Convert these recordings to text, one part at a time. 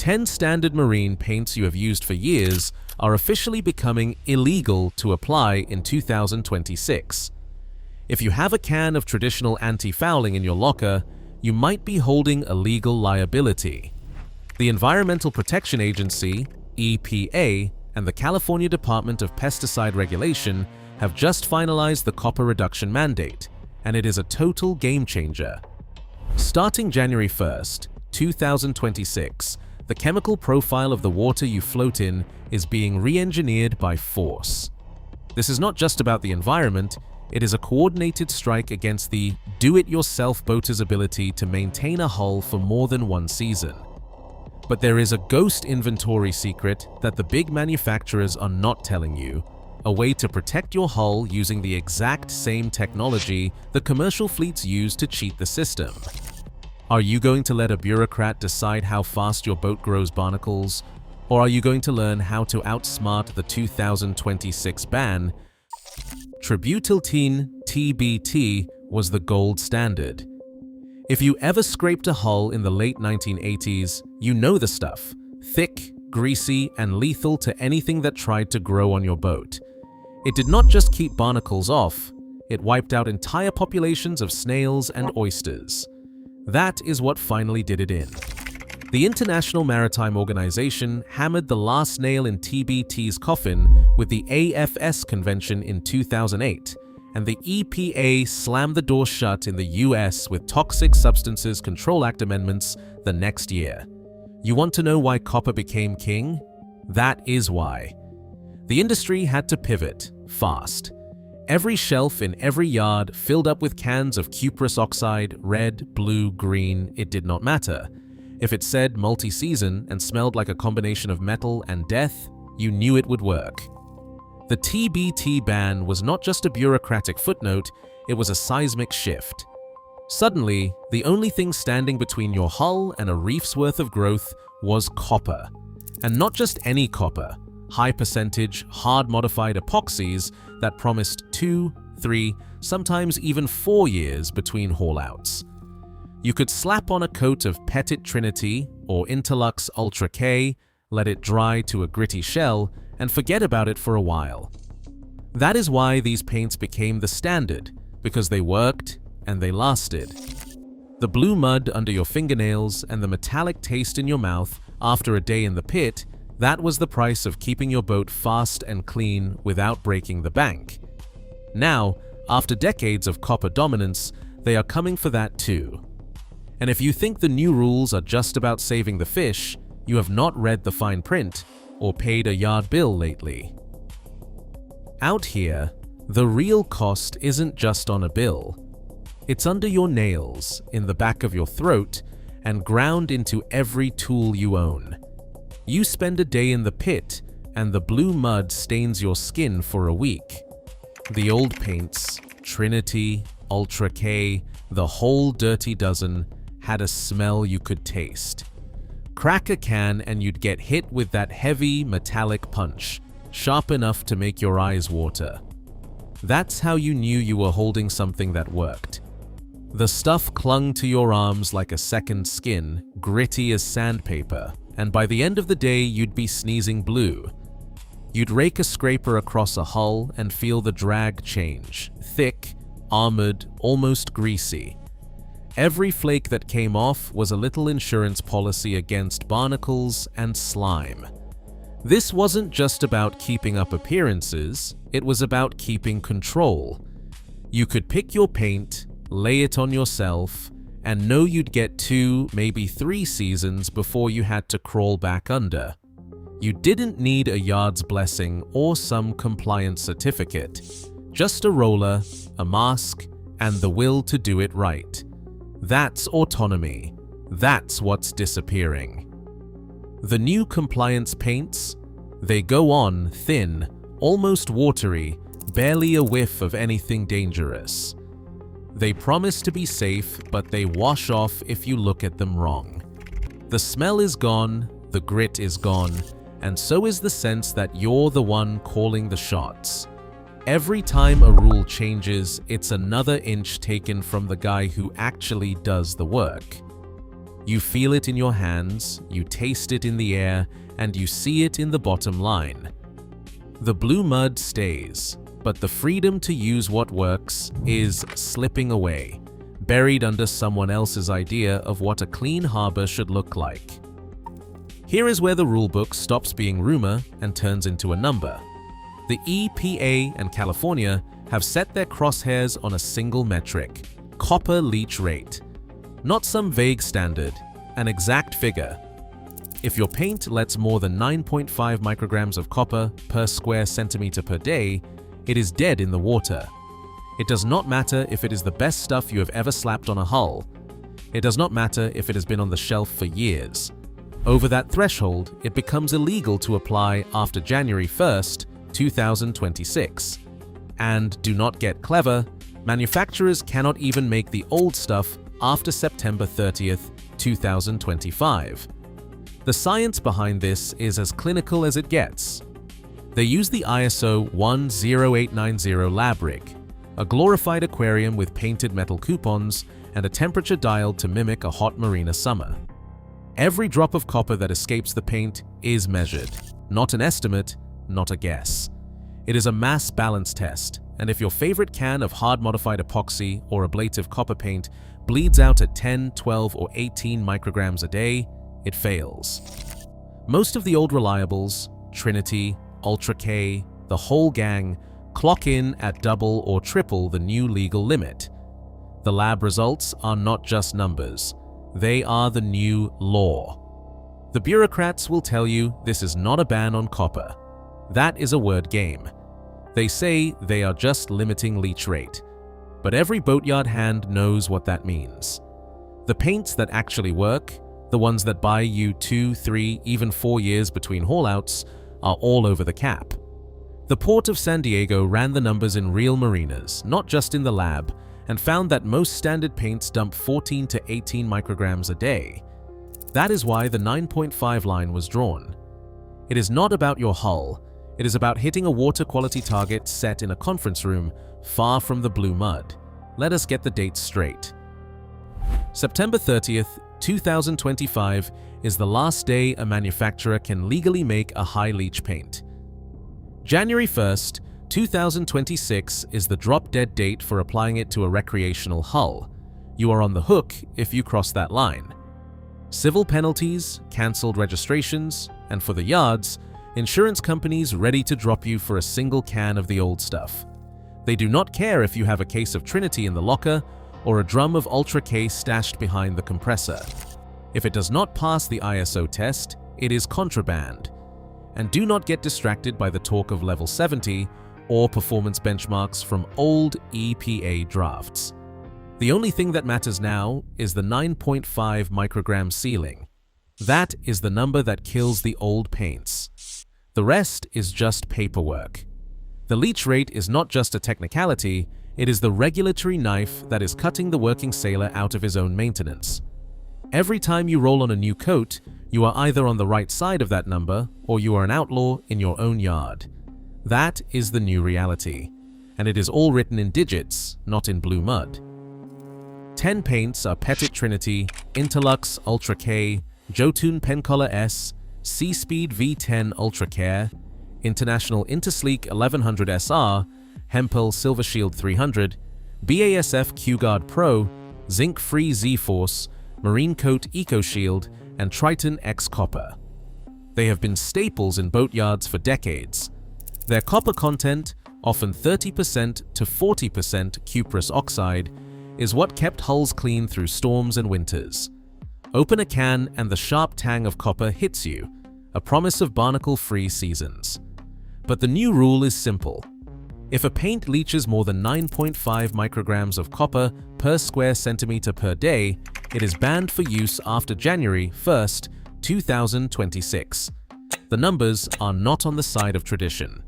10 standard marine paints you have used for years are officially becoming illegal to apply in 2026. If you have a can of traditional anti-fouling in your locker, you might be holding a legal liability. The Environmental Protection Agency, EPA, and the California Department of Pesticide Regulation have just finalized the copper reduction mandate, and it is a total game changer. Starting January 1st, 2026, the chemical profile of the water you float in is being re-engineered by force. This is not just about the environment, it is a coordinated strike against the do-it-yourself boater's ability to maintain a hull for more than one season. But there is a ghost inventory secret that the big manufacturers are not telling you, a way to protect your hull using the exact same technology the commercial fleets use to cheat the system. Are you going to let a bureaucrat decide how fast your boat grows barnacles? Or are you going to learn how to outsmart the 2026 ban? Tributyltene TBT was the gold standard. If you ever scraped a hull in the late 1980s, you know the stuff. Thick, greasy, and lethal to anything that tried to grow on your boat. It did not just keep barnacles off, it wiped out entire populations of snails and oysters. That is what finally did it in. The International Maritime Organization hammered the last nail in TBT's coffin with the AFS Convention in 2008, and the EPA slammed the door shut in the US with Toxic Substances Control Act amendments the next year. You want to know why copper became king? That is why. The industry had to pivot fast. Every shelf in every yard filled up with cans of cuprous oxide, red, blue, green, it did not matter. If it said multi-season and smelled like a combination of metal and death, you knew it would work. The TBT ban was not just a bureaucratic footnote, it was a seismic shift. Suddenly, the only thing standing between your hull and a reef's worth of growth was copper. And not just any copper, high-percentage, hard-modified epoxies that promised 2, 3, sometimes even 4 years between haul-outs. You could slap on a coat of Petit Trinity or Interlux Ultra K, let it dry to a gritty shell, and forget about it for a while. That is why these paints became the standard, because they worked and they lasted. The blue mud under your fingernails and the metallic taste in your mouth after a day in the pit, that was the price of keeping your boat fast and clean without breaking the bank. Now, after decades of copper dominance, they are coming for that too. And if you think the new rules are just about saving the fish, you have not read the fine print or paid a yard bill lately. Out here, the real cost isn't just on a bill. It's under your nails, in the back of your throat, and ground into every tool you own. You spend a day in the pit, and the blue mud stains your skin for a week. The old paints, Trinity, Ultra K, the whole dirty dozen, had a smell you could taste. Crack a can and you'd get hit with that heavy, metallic punch, sharp enough to make your eyes water. That's how you knew you were holding something that worked. The stuff clung to your arms like a second skin, gritty as sandpaper, and by the end of the day you'd be sneezing blue. You'd rake a scraper across a hull and feel the drag change, thick, armored, almost greasy. Every flake that came off was a little insurance policy against barnacles and slime. This wasn't just about keeping up appearances, it was about keeping control. You could pick your paint, lay it on yourself, and know you'd get 2, maybe 3 seasons before you had to crawl back under. You didn't need a yard's blessing or some compliance certificate. Just a roller, a mask, and the will to do it right. That's autonomy. That's what's disappearing. The new compliance paints, they go on thin, almost watery, barely a whiff of anything dangerous. They promise to be safe, but they wash off if you look at them wrong. The smell is gone, the grit is gone, and so is the sense that you're the one calling the shots. Every time a rule changes, it's another inch taken from the guy who actually does the work. You feel it in your hands, you taste it in the air, and you see it in the bottom line. The blue mud stays, but the freedom to use what works is slipping away, buried under someone else's idea of what a clean harbor should look like. Here is where the rulebook stops being rumor and turns into a number. The EPA and California have set their crosshairs on a single metric: copper leach rate. Not some vague standard, an exact figure. If your paint lets more than 9.5 micrograms of copper per square centimeter per day, it is dead in the water. It does not matter if it is the best stuff you have ever slapped on a hull. It does not matter if it has been on the shelf for years. Over that threshold, it becomes illegal to apply after January 1st, 2026. And do not get clever, manufacturers cannot even make the old stuff after September 30th, 2025. The science behind this is as clinical as it gets. They use the ISO 10890 lab rig, a glorified aquarium with painted metal coupons and a temperature dialed to mimic a hot marina summer. Every drop of copper that escapes the paint is measured, not an estimate, not a guess. It is a mass balance test, and if your favorite can of hard-modified epoxy or ablative copper paint bleeds out at 10, 12, or 18 micrograms a day, it fails. Most of the old reliables, Trinity, Ultra K, the whole gang, clock in at double or triple the new legal limit. The lab results are not just numbers, they are the new law. The bureaucrats will tell you this is not a ban on copper. That is a word game. They say they are just limiting leach rate, but every boatyard hand knows what that means. The paints that actually work, the ones that buy you 2, 3, even 4 years between haulouts, are all over the cap. The Port of San Diego ran the numbers in real marinas, not just in the lab, and found that most standard paints dump 14 to 18 micrograms a day. That is why the 9.5 line was drawn. It is not about your hull, it is about hitting a water quality target set in a conference room far from the blue mud. Let us get the dates straight. September 30th, 2025 is the last day a manufacturer can legally make a high leach paint. January 1st, 2026 is the drop-dead date for applying it to a recreational hull. You are on the hook if you cross that line. Civil penalties, cancelled registrations, and for the yards, insurance companies ready to drop you for a single can of the old stuff. They do not care if you have a case of Trinity in the locker or a drum of Ultra K stashed behind the compressor. If it does not pass the ISO test, it is contraband. And do not get distracted by the talk of level 70 or performance benchmarks from old EPA drafts. The only thing that matters now is the 9.5 microgram ceiling. That is the number that kills the old paints. The rest is just paperwork. The leach rate is not just a technicality, it is the regulatory knife that is cutting the working sailor out of his own maintenance. Every time you roll on a new coat, you are either on the right side of that number or you are an outlaw in your own yard. That is the new reality, and it is all written in digits, not in blue mud. 10 paints are Petit Trinity, Interlux Ultra K, Jotun Pencolor S, Seaspeed V10 Ultra Care, International Intersleek 1100 SR, Hempel Silver Shield 300, BASF Q-Guard Pro, Zinc Free Z-Force, Marine Coat Eco Shield, and Triton X Copper. They have been staples in boatyards for decades. Their copper content, often 30% to 40% cuprous oxide, is what kept hulls clean through storms and winters. Open a can and the sharp tang of copper hits you, a promise of barnacle-free seasons. But the new rule is simple. If a paint leaches more than 9.5 micrograms of copper per square centimeter per day, it is banned for use after January 1st, 2026. The numbers are not on the side of tradition.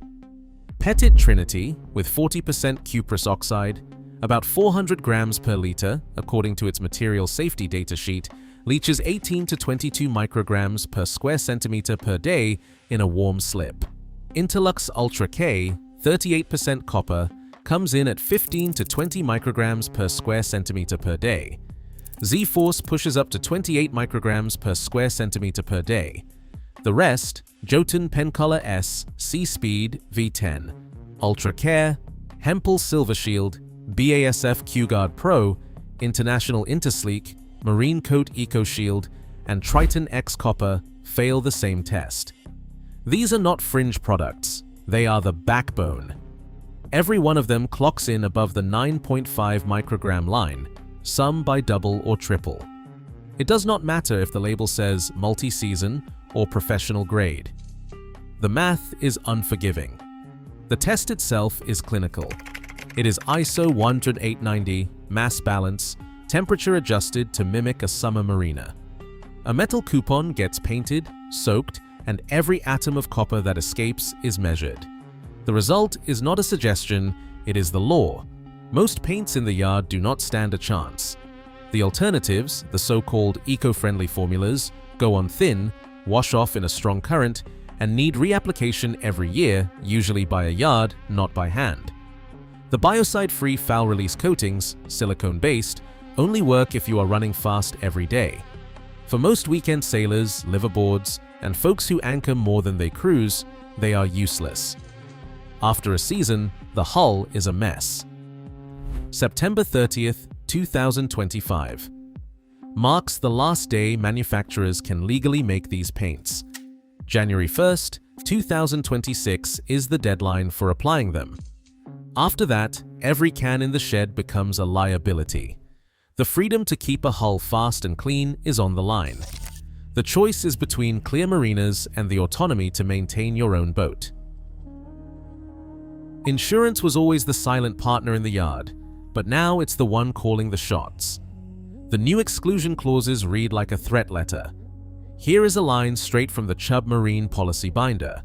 Petit Trinity, with 40% cuprous oxide, about 400 grams per liter, according to its material safety data sheet, leaches 18 to 22 micrograms per square centimeter per day in a warm slip. Interlux Ultra K, 38% copper, comes in at 15 to 20 micrograms per square centimeter per day. Z-Force pushes up to 28 micrograms per square centimeter per day. The rest, Jotun Pencolor S, C-Speed V10, Ultra Care, Hempel Silver Shield, BASF Q-Guard Pro, International Intersleek, Marine Coat Eco Shield, and Triton X Copper fail the same test. These are not fringe products, they are the backbone. Every one of them clocks in above the 9.5 microgram line, some by double or triple. It does not matter if the label says multi-season or professional grade. The math is unforgiving. The test itself is clinical. It is ISO 10890, mass balance, temperature adjusted to mimic a summer marina. A metal coupon gets painted, soaked, and every atom of copper that escapes is measured. The result is not a suggestion, it is the law. Most paints in the yard do not stand a chance. The alternatives, the so-called eco-friendly formulas, go on thin, wash off in a strong current, and need reapplication every year, usually by a yard, not by hand. The biocide-free foul release coatings, silicone-based, only work if you are running fast every day. For most weekend sailors, liverboards, and folks who anchor more than they cruise, they are useless. After a season, the hull is a mess. September 30th, 2025 marks the last day manufacturers can legally make these paints. January 1st, 2026 is the deadline for applying them. After that, every can in the shed becomes a liability. The freedom to keep a hull fast and clean is on the line. The choice is between clear marinas and the autonomy to maintain your own boat. Insurance was always the silent partner in the yard, but now it's the one calling the shots. The new exclusion clauses read like a threat letter. Here is a line straight from the Chubb Marine policy binder.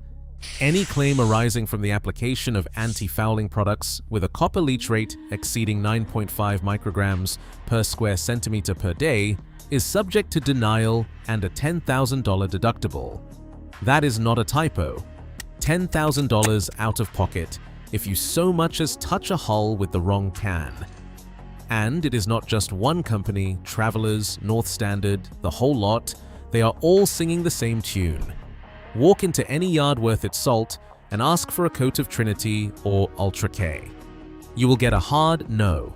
Any claim arising from the application of anti-fouling products with a copper leach rate exceeding 9.5 micrograms per square centimeter per day is subject to denial and a $10,000 deductible. That is not a typo. $10,000 out of pocket if you so much as touch a hull with the wrong can. And it is not just one company, Travelers, North Standard, the whole lot, they are all singing the same tune. Walk into any yard worth its salt and ask for a coat of Trinity or Ultra K. You will get a hard no.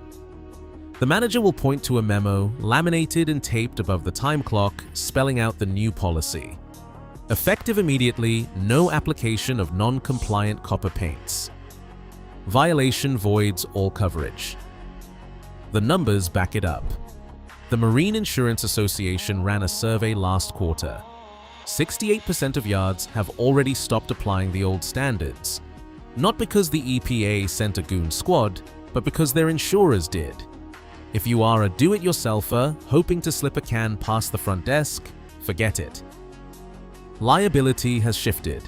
The manager will point to a memo laminated and taped above the time clock spelling out the new policy. Effective immediately, no application of non-compliant copper paints. Violation voids all coverage. The numbers back it up. The Marine Insurance Association ran a survey last quarter. 68% of yards have already stopped applying the old standards. Not because the EPA sent a goon squad, but because their insurers did. If you are a do-it-yourselfer hoping to slip a can past the front desk, forget it. Liability has shifted.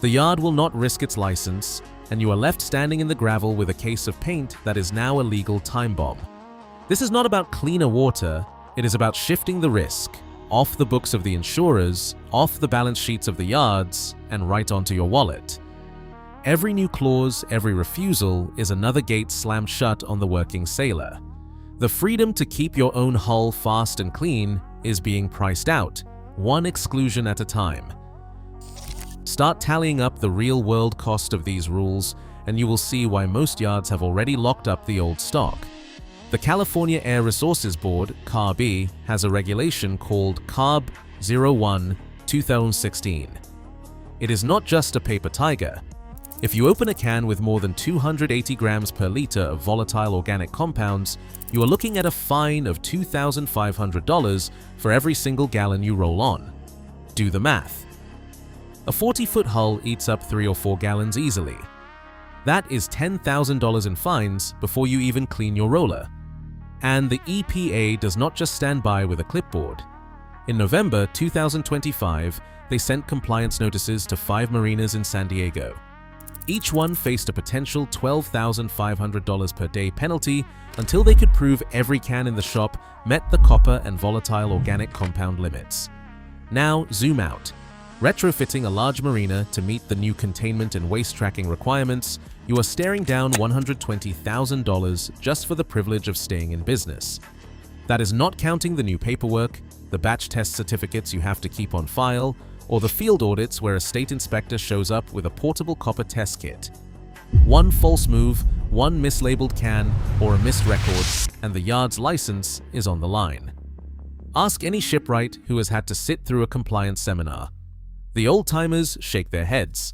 The yard will not risk its license, and you are left standing in the gravel with a case of paint that is now a legal time bomb. This is not about cleaner water, it is about shifting the risk off the books of the insurers, off the balance sheets of the yards, and right onto your wallet. Every new clause, every refusal is another gate slammed shut on the working sailor. The freedom to keep your own hull fast and clean is being priced out, one exclusion at a time. Start tallying up the real-world cost of these rules, and you will see why most yards have already locked up the old stock. The California Air Resources Board, CARB, has a regulation called CARB 01-2016. It is not just a paper tiger. If you open a can with more than 280 grams per liter of volatile organic compounds, you are looking at a fine of $2,500 for every single gallon you roll on. Do the math. A 40-foot hull eats up 3 or 4 gallons easily. That is $10,000 in fines before you even clean your roller. And the EPA does not just stand by with a clipboard. In November 2025, they sent compliance notices to 5 marinas in San Diego. Each one faced a potential $12,500 per day penalty until they could prove every can in the shop met the copper and volatile organic compound limits. Now zoom out. Retrofitting a large marina to meet the new containment and waste tracking requirements, you are staring down $120,000 just for the privilege of staying in business. That is not counting the new paperwork, the batch test certificates you have to keep on file, or the field audits where a state inspector shows up with a portable copper test kit. One false move, one mislabeled can, or a missed record, and the yard's license is on the line. Ask any shipwright who has had to sit through a compliance seminar. The old-timers shake their heads.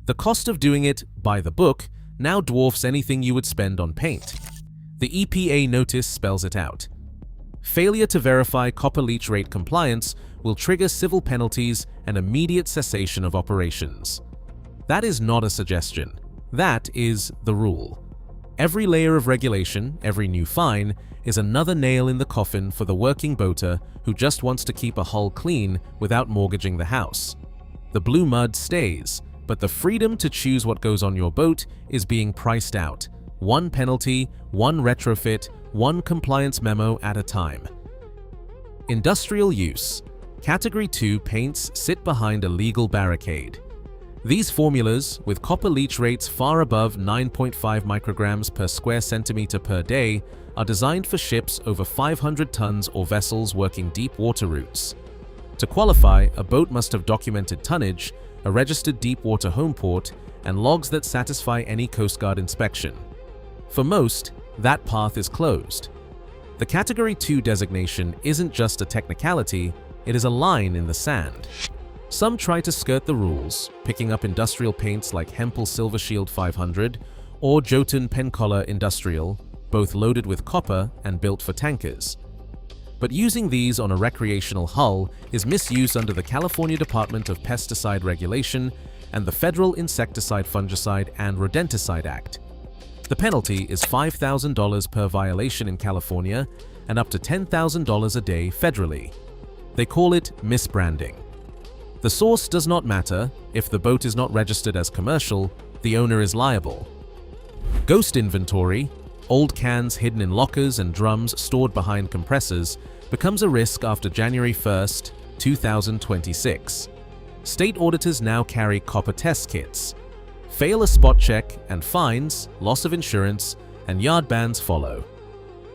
The cost of doing it by the book now dwarfs anything you would spend on paint. The EPA notice spells it out. Failure to verify copper leach rate compliance will trigger civil penalties and immediate cessation of operations. That is not a suggestion. That is the rule. Every layer of regulation, every new fine, is another nail in the coffin for the working boater who just wants to keep a hull clean without mortgaging the house. The blue mud stays, but the freedom to choose what goes on your boat is being priced out. One penalty, one retrofit, one compliance memo at a time. Industrial use. Category 2 paints sit behind a legal barricade. These formulas, with copper leach rates far above 9.5 micrograms per square centimeter per day, are designed for ships over 500 tons or vessels working deep water routes. To qualify, a boat must have documented tonnage, a registered deep water home port, and logs that satisfy any Coast Guard inspection. For most, that path is closed. The Category 2 designation isn't just a technicality, it is a line in the sand. Some try to skirt the rules, picking up industrial paints like Hempel Silver Shield 500 or Jotun Pencolor Industrial, both loaded with copper and built for tankers. But using these on a recreational hull is misuse under the California Department of Pesticide Regulation and the Federal Insecticide, Fungicide, and Rodenticide Act. The penalty is $5,000 per violation in California and up to $10,000 a day federally. They call it misbranding. The source does not matter. If the boat is not registered as commercial, the owner is liable. Ghost inventory, old cans hidden in lockers and drums stored behind compressors, becomes a risk after January 1st, 2026. State auditors now carry copper test kits. Fail a spot check and fines, loss of insurance, and yard bans follow.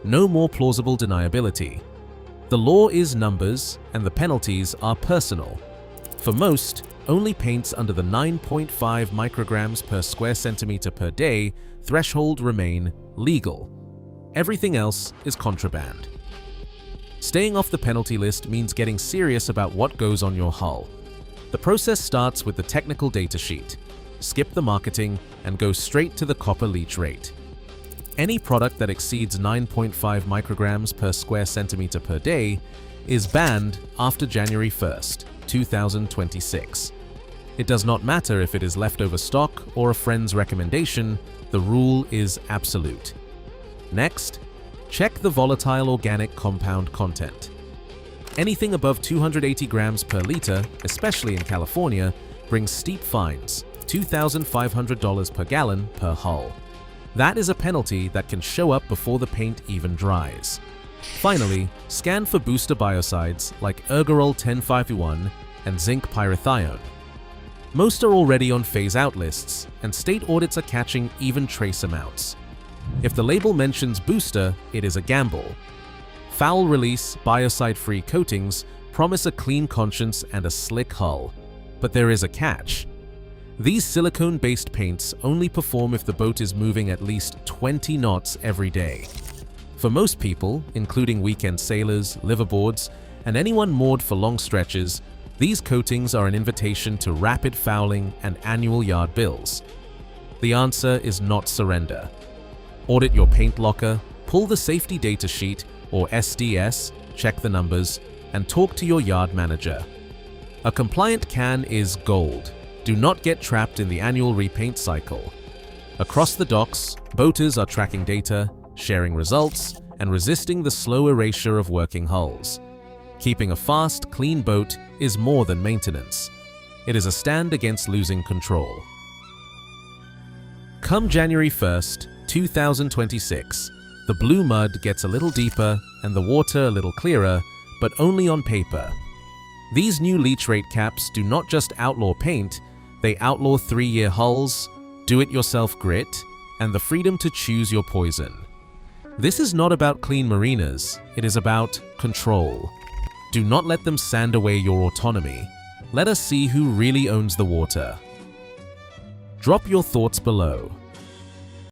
No more plausible deniability. The law is numbers, and the penalties are personal. For most, only paints under the 9.5 micrograms per square centimeter per day threshold remain legal. Everything else is contraband. Staying off the penalty list means getting serious about what goes on your hull. The process starts with the technical data sheet. Skip the marketing and go straight to the copper leach rate. Any product that exceeds 9.5 micrograms per square centimeter per day is banned after January 1st, 2026. It does not matter if it is leftover stock or a friend's recommendation, the rule is absolute. Next, check the volatile organic compound content. Anything above 280 grams per liter, especially in California, brings steep fines, $2,500 per gallon per hull. That is a penalty that can show up before the paint even dries. Finally, scan for booster biocides like ergorol 1051 and zinc pyrithione. Most are already on phase-out lists, and state audits are catching even trace amounts. If the label mentions booster, it is a gamble. Foul-release, biocide-free coatings promise a clean conscience and a slick hull. But there is a catch. These silicone-based paints only perform if the boat is moving at least 20 knots every day. For most people, including weekend sailors, liveaboards, and anyone moored for long stretches, these coatings are an invitation to rapid fouling and annual yard bills. The answer is not surrender. Audit your paint locker, pull the safety data sheet or SDS, check the numbers, and talk to your yard manager. A compliant can is gold. Do not get trapped in the annual repaint cycle. Across the docks, boaters are tracking data, sharing results, and resisting the slow erasure of working hulls. Keeping a fast, clean boat is more than maintenance. It is a stand against losing control. Come January 1st, 2026, the blue mud gets a little deeper and the water a little clearer, but only on paper. These new leach rate caps do not just outlaw paint, they outlaw 3-year hulls, do-it-yourself grit, and the freedom to choose your poison. This is not about clean marinas, it is about control. Do not let them sand away your autonomy. Let us see who really owns the water. Drop your thoughts below.